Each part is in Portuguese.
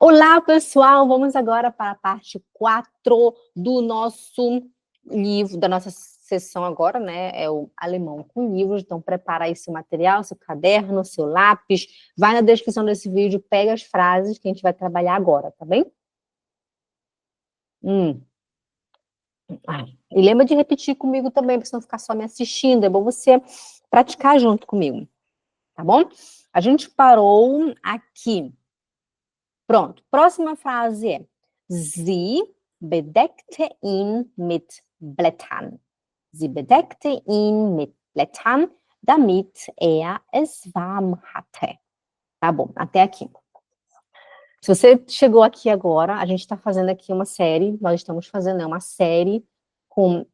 Olá, pessoal! Vamos agora para a parte 4 do nosso livro, da nossa sessão agora, né? É o Alemão com Livros. Então, prepara aí seu material, seu caderno, seu lápis. Vai na descrição desse vídeo, pega as frases que a gente vai trabalhar agora, tá bem? E lembra de repetir comigo também, para você não ficar só me assistindo. É bom você praticar junto comigo, tá bom? A gente parou aqui. Pronto. Próxima frase é: Sie bedeckte ihn mit Blättern. Sie bedeckte ihn mit Blättern, damit es warm hatte. Tá bom, até aqui. Se você chegou aqui agora, a gente está fazendo aqui uma série, nós estamos fazendo uma série com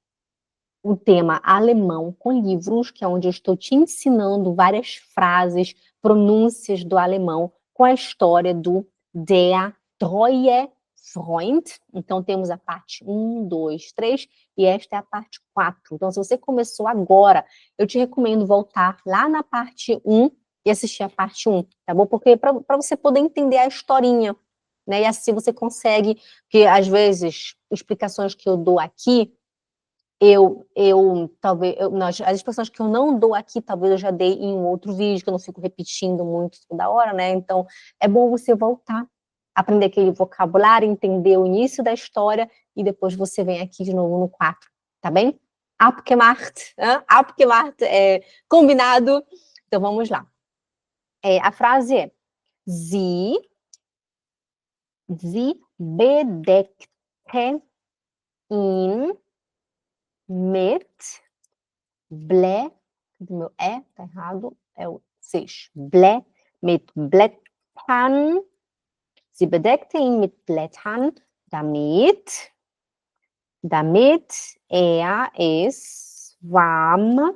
o tema alemão com livros, que é onde eu estou te ensinando várias frases, pronúncias do alemão com a história do Der treue Freund. Então, temos a parte 1, 2, 3 e esta é a parte 4. Então, se você começou agora, eu te recomendo voltar lá na parte 1 e assistir a parte 1, tá bom? Porque para você poder entender a historinha, né? E assim você consegue, porque às vezes, explicações que eu dou aqui, talvez, as expressões que eu não dou aqui, talvez eu já dei em um outro vídeo, que eu não fico repetindo muito toda hora, né? Então, é bom você voltar, aprender aquele vocabulário, entender o início da história, e depois você vem aqui de novo no 4, tá bem? Abgemacht, abgemacht, combinado. Então, vamos lá. A frase é: Sie bedeckte ihn mit cadê meu tá errado, é o 6. Mit Blättern. Sie bedeckte ihn mit Blättern, damit es warm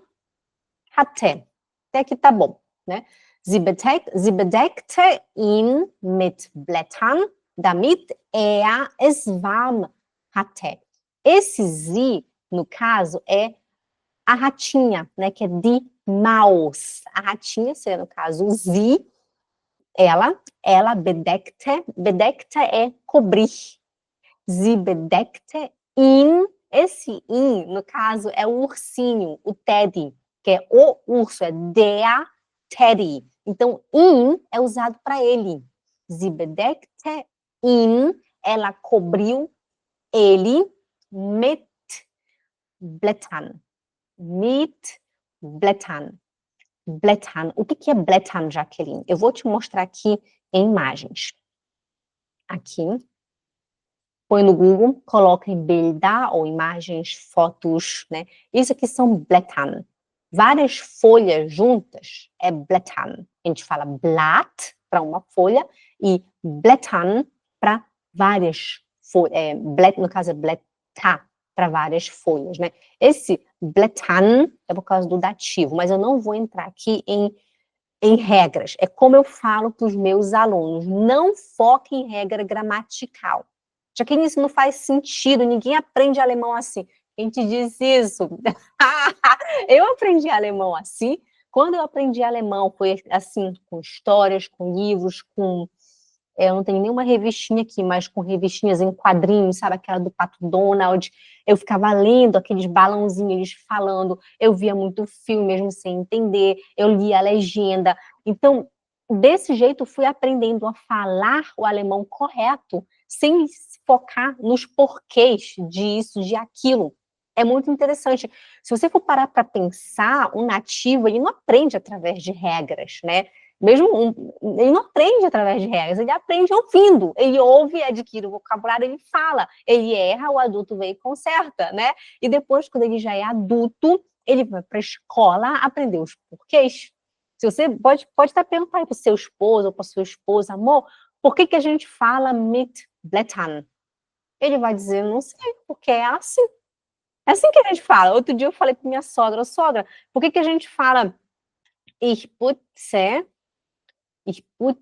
hatte. Até aqui tá bom, né? Sie bedeckte ihn mit Blättern, damit es warm hatte. Esse sie, no caso, é a ratinha, né, que é die Maus. A ratinha, seria no caso o sie, ela bedeckte é cobrir. Sie bedeckte ihn, esse ihn, no caso, é o ursinho, o Teddy, que é o urso, é der Teddy. Então, ihn é usado para ele. Sie bedeckte ihn, ela cobriu ele mit Blättern. Mit Blättern. Blättern. O que é Blättern, Jaqueline? Eu vou te mostrar aqui em imagens. Aqui. Põe no Google, coloca em Bilder ou imagens, fotos, né? Isso aqui são Blättern. Várias folhas juntas é Blättern. A gente fala Blatt para uma folha e Blättern para várias folhas. No caso é Blätter para várias folhas, né? Esse Blättern é por causa do dativo, mas eu não vou entrar aqui em regras. É como eu falo para os meus alunos, não foque em regra gramatical. Já que isso não faz sentido, ninguém aprende alemão assim. Quem te diz isso? Eu aprendi alemão assim. Quando eu aprendi alemão, foi assim, com histórias, com livros, eu não tenho nenhuma revistinha aqui, mas com revistinhas em quadrinhos, sabe? Aquela do Pato Donald. Eu ficava lendo aqueles balãozinhos, eles falando. Eu via muito filme mesmo sem entender. Eu lia a legenda. Então, desse jeito, eu fui aprendendo a falar o alemão correto, sem focar nos porquês disso, de aquilo. É muito interessante. Se você for parar para pensar, o nativo, ele não aprende através de regras, né? Ele não aprende através de regras, ele aprende ouvindo. Ele ouve, adquire o vocabulário, ele fala. Ele erra, o adulto vem e conserta, né? E depois, quando ele já é adulto, ele vai para a escola aprender os porquês. Se você pode estar perguntando para o seu esposo ou para a sua esposa, amor, por que a gente fala mit Blättern? Ele vai dizer, não sei, porque é assim. É assim que a gente fala. Outro dia eu falei para minha sogra, por que a gente fala ich putze, ich putze,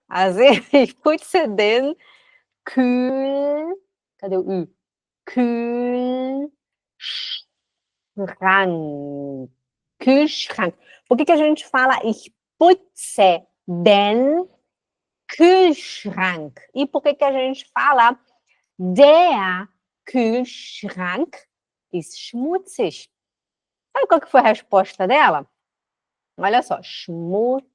also ich putze den cadê o Ü? Kühlschrank. Kühlschrank. Por que a gente fala ich putze den Kühlschrank. E por que a gente fala der Kühlschrank ist schmutzig? Sabe qual que foi a resposta dela? Olha só, schmutzig.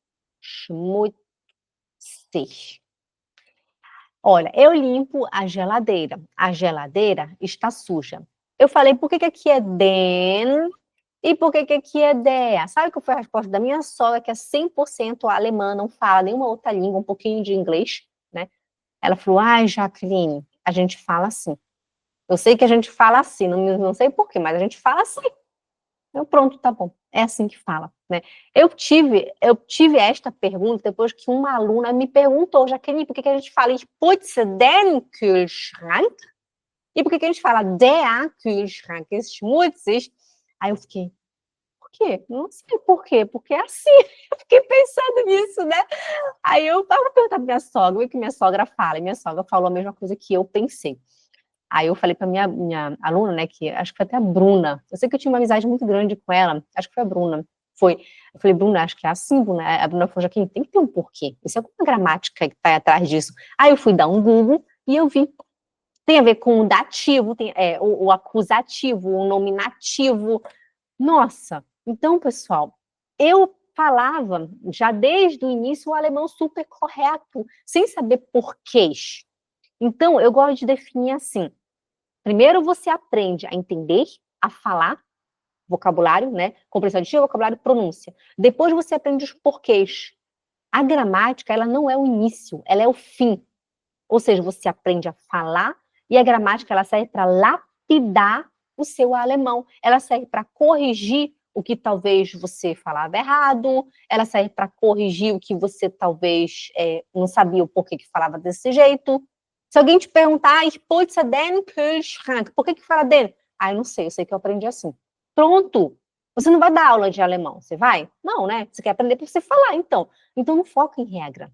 Olha, eu limpo a geladeira. A geladeira está suja. Eu falei, por que aqui é den e por que aqui é der? Sabe qual foi a resposta da minha sogra, que é 100% alemã, não fala nenhuma outra língua, um pouquinho de inglês, né? Ela falou, ai, Jaqueline, a gente fala assim. Eu sei que a gente fala assim, não sei porquê, mas a gente fala assim. Eu, pronto, tá bom. É assim que fala, né? Eu tive esta pergunta depois que uma aluna me perguntou, Jaqueline, por que a gente fala ich putze den Kühlschrank? E por que a gente fala der Kühlschrank ist schmutzig? Aí eu fiquei, por quê? Não sei por quê, porque é assim. Eu fiquei pensando nisso, né? Aí eu vou perguntar pra minha sogra, o que minha sogra fala. E minha sogra falou a mesma coisa que eu pensei. Aí eu falei para minha aluna, né, que acho que foi até a Bruna. Eu sei que eu tinha uma amizade muito grande com ela, acho que foi a Bruna. Foi. Eu falei, Bruna, acho que é assim, Bruna. A Bruna falou, Jaqueline, tem que ter um porquê. Isso é alguma gramática que tá atrás disso. Aí eu fui dar um Google e eu vi. Tem a ver com o dativo, o acusativo, o nominativo. Nossa, então, pessoal, eu falava já desde o início o alemão super correto, sem saber porquês. Então, eu gosto de definir assim. Primeiro você aprende a entender, a falar, vocabulário, né? Compreensão auditiva, vocabulário, pronúncia. Depois você aprende os porquês. A gramática, ela não é o início, ela é o fim. Ou seja, você aprende a falar e a gramática, ela serve para lapidar o seu alemão. Ela serve para corrigir o que talvez você falava errado, ela serve para corrigir o que você talvez não sabia o porquê que falava desse jeito. Se alguém te perguntar, ich putze den Kühlschrank, por que fala den? Ah, eu não sei, eu sei que eu aprendi assim. Pronto! Você não vai dar aula de alemão, você vai? Não, né? Você quer aprender para você falar, então. Então não foca em regra.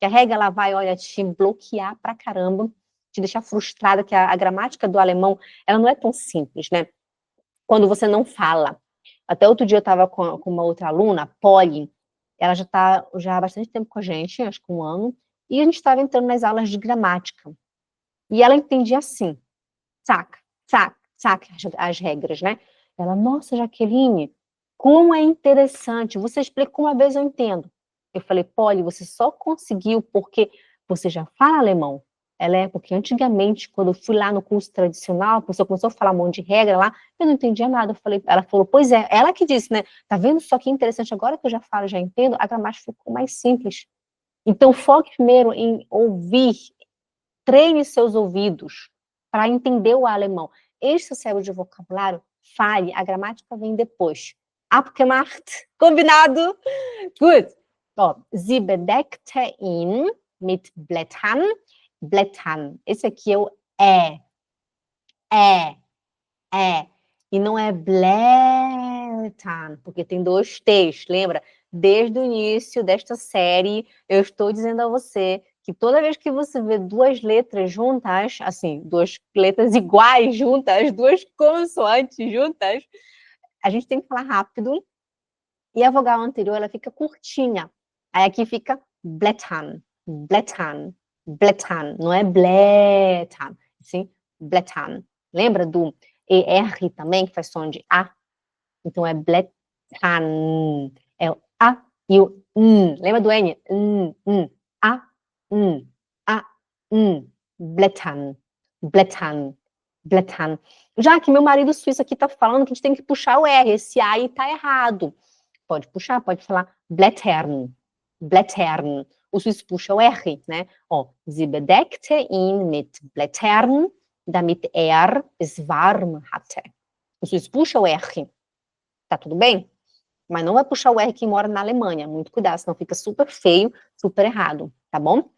Que a regra, ela vai, olha, te bloquear pra caramba, te deixar frustrada, que a gramática do alemão, ela não é tão simples, né? Quando você não fala. Até outro dia eu estava com uma outra aluna, a Polly, ela já está já há bastante tempo com a gente, acho que 1 ano, e a gente estava entrando nas aulas de gramática. E ela entendia assim, saca, saca, saca as regras, né? Ela, nossa, Jaqueline, como é interessante, você explicou uma vez, eu entendo. Eu falei, Polly, você só conseguiu porque você já fala alemão. Ela é, porque antigamente, quando eu fui lá no curso tradicional, a pessoa começou a falar um monte de regra lá, eu não entendia nada. Eu falei, ela falou, pois é, ela que disse, né? Tá vendo só que interessante, agora que eu já falo, já entendo, a gramática ficou mais simples. Então, foque primeiro em ouvir, treine seus ouvidos para entender o alemão. Enche o cérebro de vocabulário, fale, a gramática vem depois. Abgemacht, combinado? Gut. Ó, sie bedeckte ihn mit Blättern. Blättern. Esse aqui é o é, e não é Blättern, porque tem 2 T's, lembra? Desde o início desta série, eu estou dizendo a você que toda vez que você vê 2 letras juntas, assim, 2 letras iguais juntas, 2 consoantes juntas, a gente tem que falar rápido, e a vogal anterior, ela fica curtinha. Aí aqui fica Blättern, Blättern, Blättern, não é Blättern, sim, Blättern. Lembra do ER também, que faz som de A? Então é Blättern, é o A e o N. Lembra do N? A, A, Blättern, Blättern, Blättern. Já que meu marido suíço aqui tá falando que a gente tem que puxar o R, esse A aí tá errado. Pode puxar, pode falar Blättern, Blättern. O suíço puxa o R, né? Ó, sie bedeckte ihn mit Blättern, damit es warm hatte. O suíço puxa o R. Tá tudo bem? Mas não vai puxar o R quem mora na Alemanha. Muito cuidado, senão fica super feio, super errado, tá bom?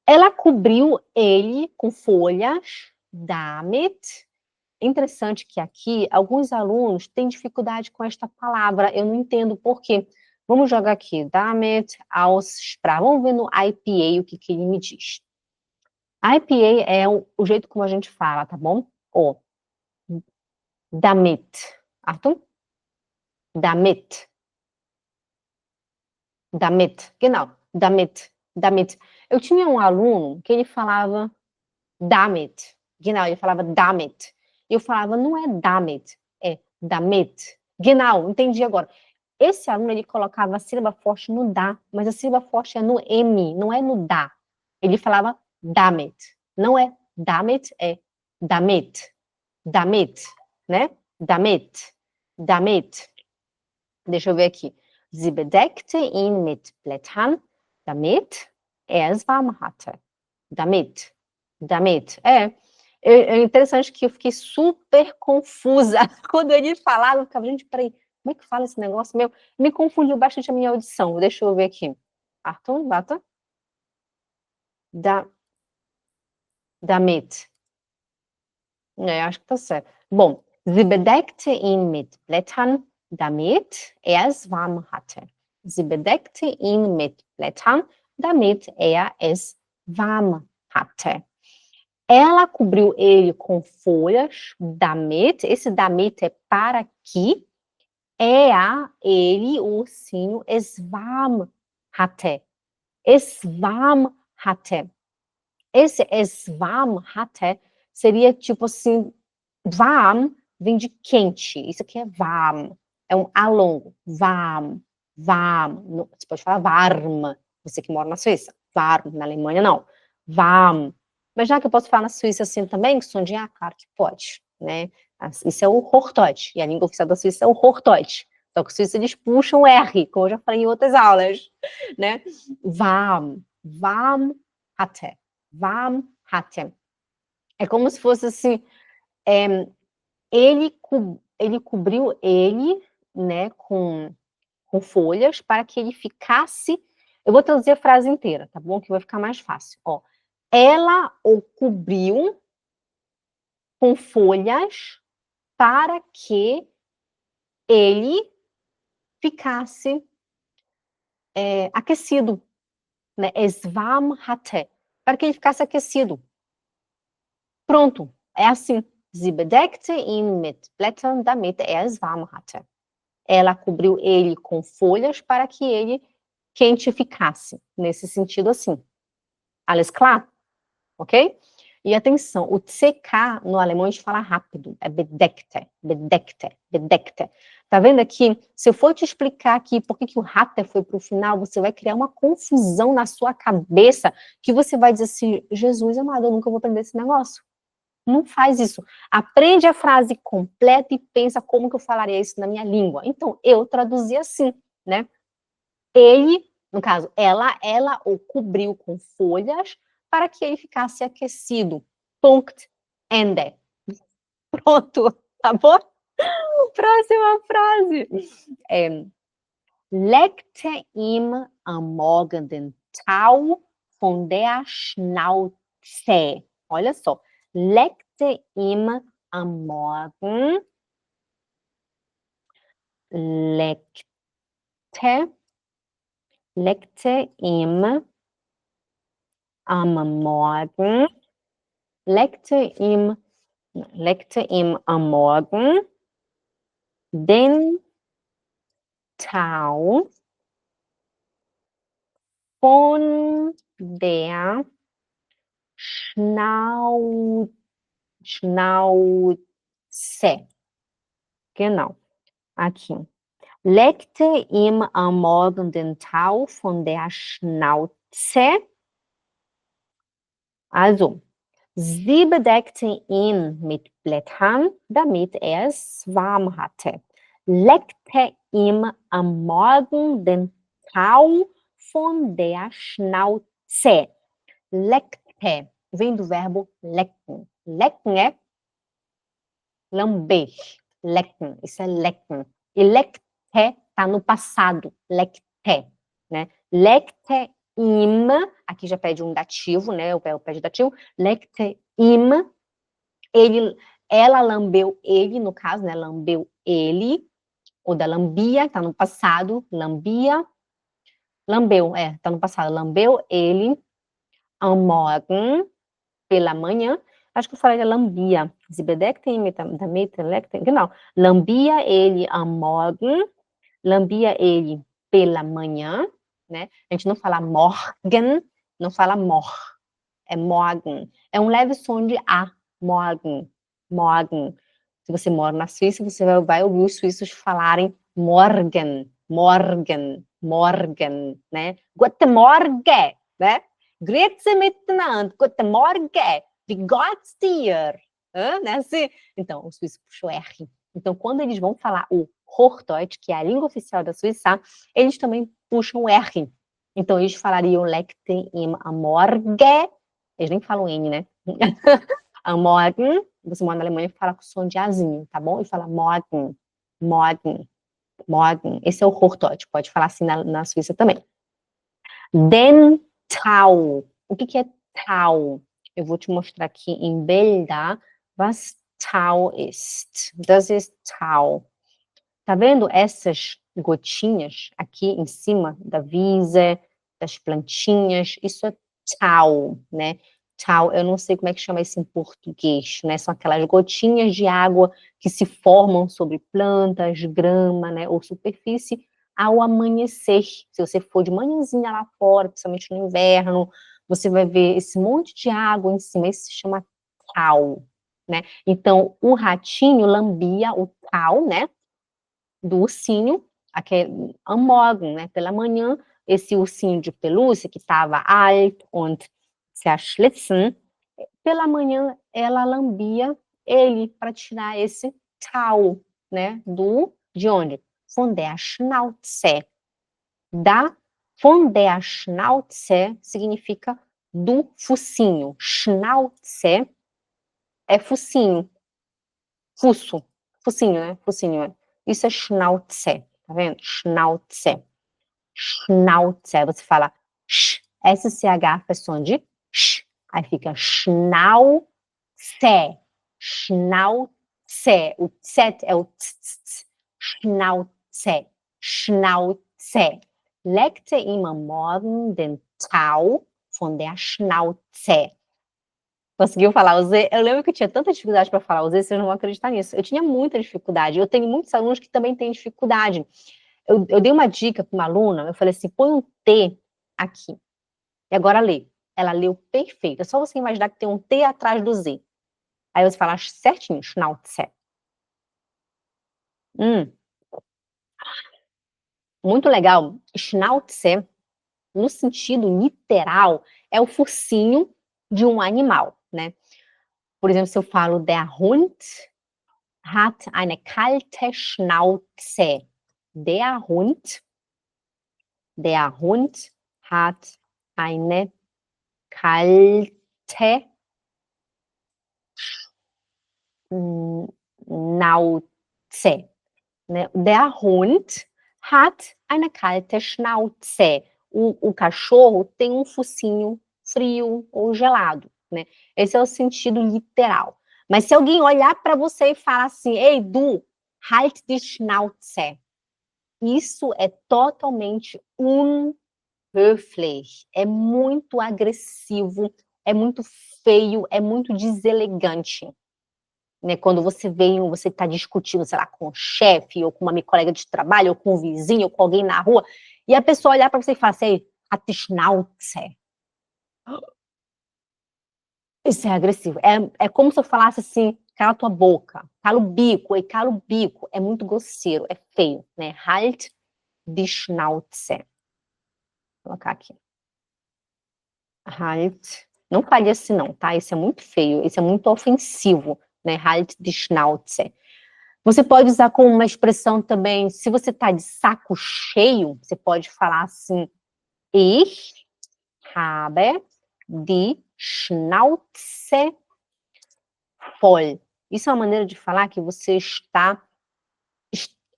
Ela cobriu ele com folhas, damit. Interessante que aqui alguns alunos têm dificuldade com esta palavra, eu não entendo por quê. Vamos jogar aqui, damit aussprache. Vamos ver no IPA o que ele me diz. IPA é o jeito como a gente fala, tá bom? Ó, damit. Achtung. Damit. Damit, genau, damit, damit. Eu tinha um aluno que ele falava damit, genau, ele falava damit. Eu falava, não é damit, é damit. Genau, entendi agora. Esse aluno, ele colocava a sílaba forte no da, mas a sílaba forte é no M, não é no da. Ele falava damit. Não é damit, é damit. Damit, né? Damit, damit. Deixa eu ver aqui. Sie bedeckte ihn mit Blättern, damit er es warm hatte. Damit, damit. É interessante que eu fiquei super confusa quando ele falava. Eu ficava, gente, peraí, como é que fala esse negócio meu? Me confundiu bastante a minha audição. Deixa eu ver aqui. Achtung, warte. Da, damit. Acho que tá certo. Bom, sie bedeckte ihn mit Blättern, damit er es warm hatte. Sie bedeckte ihn mit Blättern, damit er es warm hatte. Ela cobriu ele com folhas, damit, esse damit é para que, ele, o ursinho, es warm hatte. Es warm hatte. Esse es warm hatte seria tipo assim, warm vem de quente, isso aqui é warm, é um A longo, warm, warm, você pode falar warm, você que mora na Suíça, warm, na Alemanha não, warm, mas já que eu posso falar na Suíça assim também, que som de A, claro que pode, né, isso é o Hochdeutsch, e a língua oficial da Suíça é o Hochdeutsch, só que a Suíça eles puxam o R, como eu já falei em outras aulas, né, warm, warm hatte, warm hatte, é como se fosse assim, ele cobriu ele, né, com folhas para que ele ficasse. Eu vou traduzir a frase inteira, tá bom? Que vai ficar mais fácil. Ó, ela o cobriu com folhas para que ele ficasse aquecido, né? Es warm hatte, para que ele ficasse aquecido. Pronto, é assim. Sie bedeckte ihn mit Blättern, damit er es warm hatte. Ela cobriu ele com folhas para que ele quente ficasse, nesse sentido assim. Alles klar? Ok? E atenção, o CK no alemão a gente fala rápido, é bedeckte, bedeckte, bedeckte. Tá vendo aqui? Se eu for te explicar aqui por que o hatte foi para o final, você vai criar uma confusão na sua cabeça, que você vai dizer assim, Jesus amado, eu nunca vou aprender esse negócio. Não faz isso. Aprende a frase completa e pensa como que eu falaria isso na minha língua. Então, eu traduzi assim, né? Ele, no caso, ela o cobriu com folhas para que ele ficasse aquecido. Punkt, Ende. Pronto, tá bom? Próxima frase. Leckte ihm am Morgen den Tau von der Schnauze. Olha só. Leckte ihm am Morgen, leckte ihm am Morgen, leckte ihm am Morgen den Tau von der Schnauze. Genau, aqui. Leckte ihm am Morgen den Tau von der Schnauze. Also, sie bedeckte ihn mit Blättern, damit er es warm hatte. Leckte ihm am Morgen den Tau von der Schnauze. Leckte vem do verbo lecken. Lecken é lamber. Lecken, isso é lecken. E leckte está no passado. Leckte, né? Leckte ihm, aqui já pede um dativo, né? O pede dativo. Leckte ihm, ela lambeu ele, no caso, né? Lambeu ele, ou da lambia, tá no passado. Lambia, lambeu, tá no passado. Lambeu ele, am Morgen, pela manhã. Acho que eu falei lambia. Sie bedeckte ihn damit, genau. Lambia ele am Morgen, lambia ele pela manhã, né? A gente não fala morgen, não fala mor, é morgen. É um leve som de A, morgen, morgen. Se você mora na Suíça, você vai ouvir os suíços falarem morgen, morgen, morgen, né? Guten Morgen, né? Grüezi miteinander, guten Morgen, wie geht's dir? Né? Assim, então, o suíço puxou R. Então, quando eles vão falar o Hochdeutsch, que é a língua oficial da Suíça, eles também puxam o R. Então, eles falariam Lekte im Morgen, eles nem falam N, né? Am Morgen, você mora na Alemanha e fala com som de Azinho, tá bom? E fala Morgen, Morgen, Morgen. Esse é o Hochdeutsch, pode falar assim na Suíça também. Den Tau. O que é Tau? Eu vou te mostrar aqui em Bilder, was Tau ist. Das ist Tau. Tá vendo essas gotinhas aqui em cima da Wiese, das plantinhas? Isso é Tau, né? Tau, eu não sei como é que chama isso em português, né? São aquelas gotinhas de água que se formam sobre plantas, grama, né? Ou superfície ao amanhecer. Se você for de manhãzinha lá fora, principalmente no inverno, você vai ver esse monte de água em cima. Isso se chama Tau, né? Então, o ratinho lambia o Tau, né? Do ursinho, aquele am Morgen, né? Pela manhã, esse ursinho de pelúcia que estava alt und zerschlitzen, pela manhã ela lambia ele para tirar esse Tau, né? De onde? Von der Schnauze. Von der Schnauze significa do focinho. Schnauze é focinho. Focinho, né? Focinho. É. Isso é Schnauze, tá vendo? Schnauze. Schnauze. Você fala sh, SCH faz som de sh. Aí fica Schnauze. Schnauze. O z é o tz. Schnauze. Schnauze. Legte ihm am Morgen den Tau von der Schnauze. Conseguiu falar o Z? Eu lembro que eu tinha tanta dificuldade para falar o Z, vocês não vão acreditar nisso. Eu tinha muita dificuldade. Eu tenho muitos alunos que também têm dificuldade. Eu dei uma dica para uma aluna, eu falei assim, põe um T aqui. E agora lê. Ela leu perfeito. É só você imaginar que tem um T atrás do Z. Aí você fala certinho, Schnauze. Muito legal. Schnauze, no sentido literal, é o focinho de um animal, né? Por exemplo, se eu falo der Hund hat eine kalte Schnauze. Der Hund hat eine kalte Schnauze. Der Hund hat eine kalte Schnauze. O cachorro tem um focinho frio ou gelado, né? Esse é o sentido literal. Mas se alguém olhar para você e falar assim, ei, du, halt die Schnauze. Isso é totalmente unhöflich. É muito agressivo, é muito feio, é muito deselegante. Né, quando você está discutindo, sei lá, com o chefe, ou com uma colega de trabalho, ou com um vizinho, ou com alguém na rua, e a pessoa olhar para você e falar assim, hat die Schnauze. Isso é agressivo. É como se eu falasse assim, cala tua boca, cala o bico, e cala o bico. É muito grosseiro, é feio, né? Halt die Schnauze. Vou colocar aqui. Halt. Não fale assim não, tá? Isso é muito feio, isso é muito ofensivo, né? Halt die Schnauze. Você pode usar como uma expressão também, se você está de saco cheio, você pode falar assim, ich habe die Schnauze voll. Isso é uma maneira de falar que você está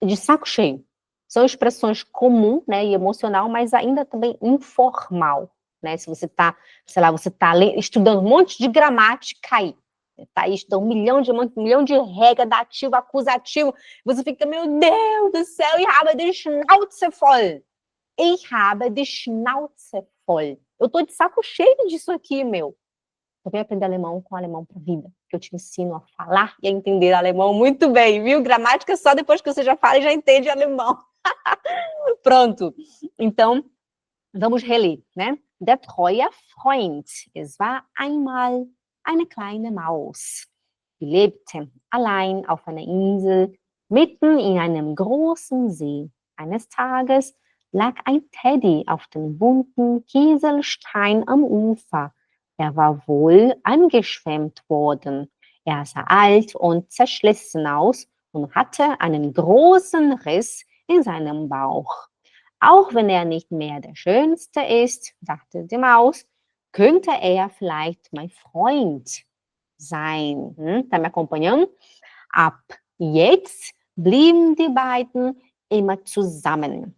de saco cheio. São expressões comum, né, e emocional, mas ainda também informal, né? Se você está, sei lá, você está estudando um monte de gramática aí, tá aí estudando um milhão de regra, dativo, acusativo, você fica, meu Deus do céu, ich habe die Schnauze voll. Ich habe die Schnauze voll. Eu tô de saco cheio disso aqui, meu. Eu venho aprender alemão com alemão para vida, que eu te ensino a falar e a entender alemão muito bem, viu? Gramática só depois que você já fala e já entende alemão. Pronto. Então, Vamos reler, né? Der treue Freund. Es war einmal eine kleine Maus. Die lebte allein auf einer Insel mitten in einem großen See. Eines Tages lag ein Teddy auf dem bunten Kieselstein am Ufer. Er war wohl angeschwemmt worden. Er sah alt und zerschlissen aus und hatte einen großen Riss in seinem Bauch. Auch wenn er nicht mehr der Schönste ist, dachte die Maus, könnte er vielleicht mein Freund sein. Tá me acompanhando? Ab jetzt blieben die beiden immer zusammen.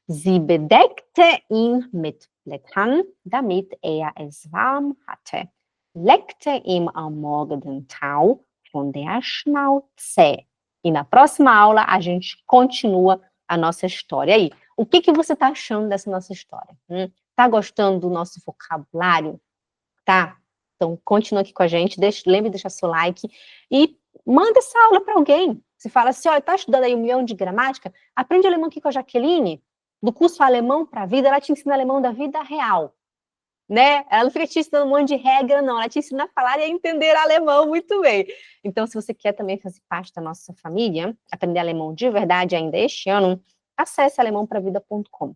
Sie bedeckte ihn mit Blättern, damit er es warm hatte, leckte ihm am Morgen den Tau von der Schnauze. E na próxima aula a gente continua a nossa história aí. O que você está achando dessa nossa história? Tá gostando do nosso vocabulário? Tá? Então, continua aqui com a gente, lembre de deixar seu like e manda essa aula para alguém. Você fala assim, olha, tá estudando aí 1 milhão de gramática? Aprende alemão aqui com a Jaqueline, do curso Alemão para a Vida, ela te ensina alemão da vida real, né? Ela não fica te ensinando um monte de regra, não, ela te ensina a falar e a entender alemão muito bem. Então, se você quer também fazer parte da nossa família, aprender alemão de verdade ainda este ano, acesse alemãopravida.com.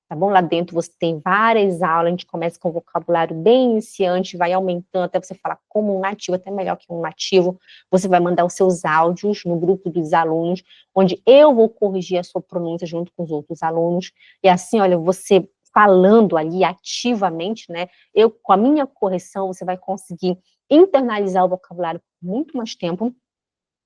Tá bom? Lá dentro você tem várias aulas, a gente começa com vocabulário bem iniciante, vai aumentando até você falar como um nativo, até melhor que um nativo. Você vai mandar os seus áudios no grupo dos alunos, onde eu vou corrigir a sua pronúncia junto com os outros alunos. E assim, olha, você falando ali ativamente, né? Eu, com a minha correção, você vai conseguir internalizar o vocabulário por muito mais tempo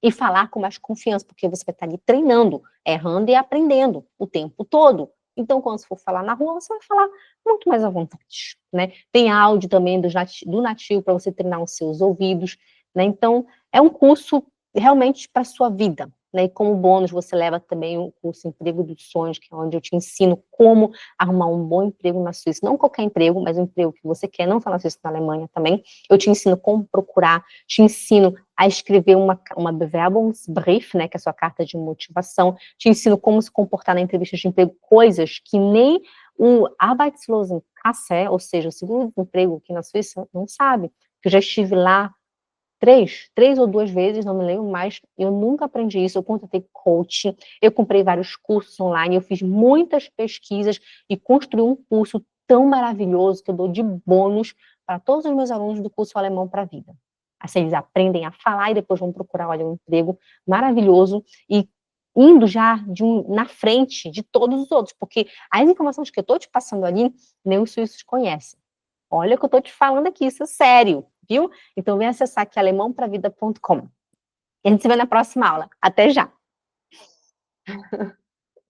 e falar com mais confiança, porque você vai estar ali treinando, errando e aprendendo o tempo todo. Então, quando você for falar na rua, você vai falar muito mais à vontade, né? Tem áudio também do nativo para você treinar os seus ouvidos, né? Então, é um curso realmente para a sua vida, né? E como bônus, você leva também o curso Emprego dos Sonhos, que é onde eu te ensino como arrumar um bom emprego na Suíça. Não qualquer emprego, mas um emprego que você quer, não só na Suíça, na Alemanha também. Eu te ensino como procurar, te ensino a escrever uma Bewerbungsbrief, né, que é a sua carta de motivação, te ensino como se comportar na entrevista de emprego, coisas que nem o Arbeitslosenkasse, ou seja, o seguro-desemprego aqui na Suíça, não sabe. Eu já estive lá três ou 2 vezes, não me lembro mais, eu nunca aprendi isso, eu contratei coaching, eu comprei vários cursos online, eu fiz muitas pesquisas e construí um curso tão maravilhoso que eu dou de bônus para todos os meus alunos do curso Alemão para a Vida. Assim, eles aprendem a falar e depois vão procurar, olha, um emprego maravilhoso e indo já na frente de todos os outros, porque as informações que eu estou te passando ali, nem os suíços conhecem. Olha o que eu estou te falando aqui, isso é sério, viu? Então vem acessar aqui alemãopravida.com. E a gente se vê na próxima aula. Até já!